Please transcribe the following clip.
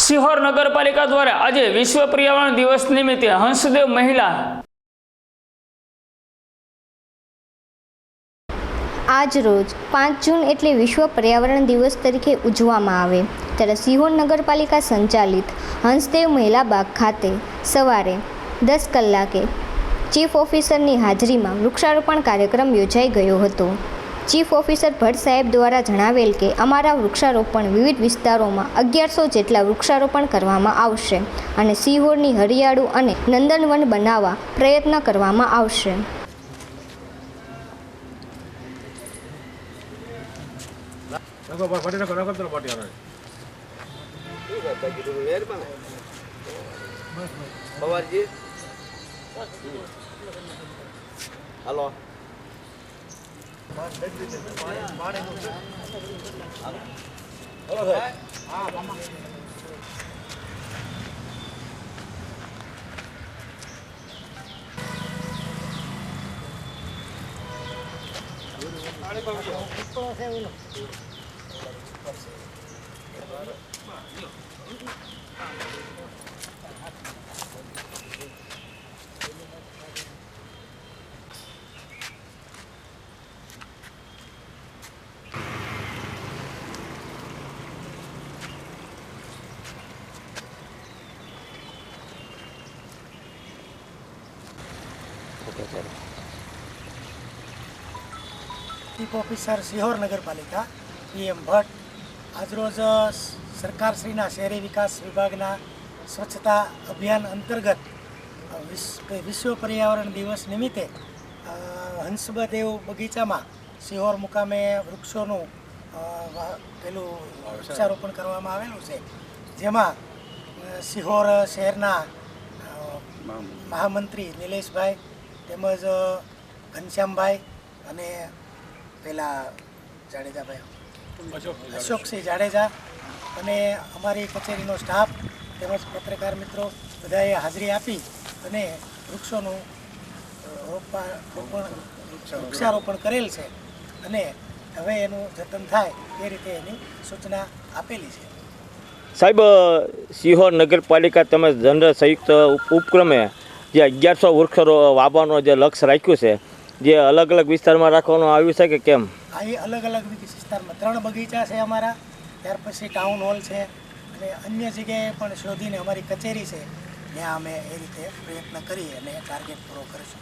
સિહોર નગરપાલિકા દ્વારા આજે વિશ્વ પર્યાવરણ દિવસ નિમિત્તે હંસદેવ મહિલા આજ રોજ 5 જૂન એટલે વિશ્વ પર્યાવરણ દિવસ તરીકે ઉજવવામાં આવે ત્યારે સિહોર નગરપાલિકા સંચાલિત હંસદેવ મહિલા બાગ ખાતે સવારે 10 કલાકે ચીફ ઓફિસરની હાજરીમાં વૃક્ષારોપણ કાર્યક્રમ યોજાઈ ગયો હતો। ચીફ ઓફિસર ભટ્ટ સાહેબ દ્વારા જણાવેલ કે અમારા વૃક્ષારોપણ વિવિધ વિસ્તારોમાં 1100 જેટલા વૃક્ષારોપણ કરવામાં આવશે અને સિહોરની હરિયાળું અને નંદનવન બનાવવા પ્રયત્ન કરવામાં આવશે। हेलो चीफ ऑफिसर सिहोर नगरपालिका PM भट्ट आज रोज सरकारश्रीना शहरी विकास विभागना स्वच्छता अभियान अंतर्गत विश्व पर्यावरण दिवस निमित्ते हंसदेव बगीचा में सिहोर मुकामे वृक्षों पेलू वृक्षारोपण करवामां आवेलुं छे, जेमां सिहोर शहरना महामंत्री नीलेश भाई तेमज घनश्याम भाई अने पेला जाडेजा भाई अशोक सिंह जाडेजा अने अमारी कचेरीनो स्टाफ तेमज पत्रकार मित्रों बधाए हाजरी आपी अने वृक्षों वृक्षारोपण करेल छे अने हवे एनुं जतन थाय ए रीते एनी सूचना आपेली छे। साहेब, सिहोर नगरपालिका तमे जनरल संयुक्त उपक्रमे जे 1100 वृक्ष वावવાનો जे लक्ष्य राख्युं छे, जे अलग अलग विस्तार में राखवानुं आव्युं छे के केम? आ अलग अलग विस्तार में 3 बगीचा है अमारा, त्यार पछी टाउन हॉल है अने अन्य जगह पण शोधीने अमारी कचेरी है, त्यां अमे ए रीते प्रयत्न करी अने टार्गेट पूरो करीशुं।